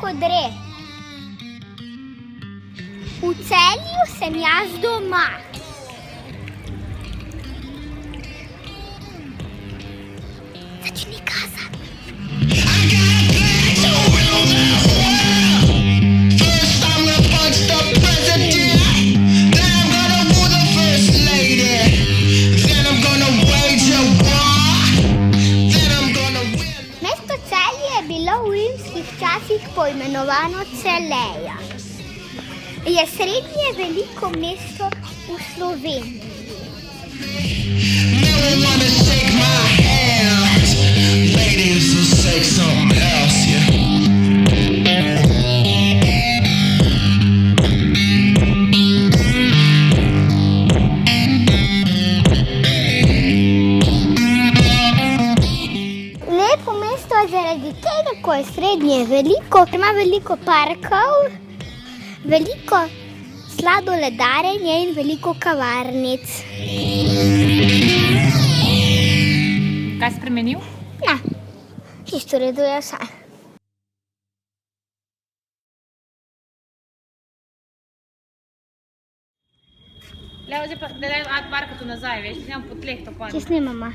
podre. V Celju sem jaz doma. Začni kazati. Mesto Celje je bilo v rimskih časih poimenovano Celeja. Je srednje veliko mesto v Sloveniji. Lepo mesto je zaradi tega, ko je srednje veliko, ima veliko parkov, veliko sladoledarjenja in veliko kavarnic. Kaj spremenil? Ne, čisto v redu je vse. Levo, zdaj pa, da daj Marko tu nazaj, veš, snimam po tleh to konec. Če snimamo.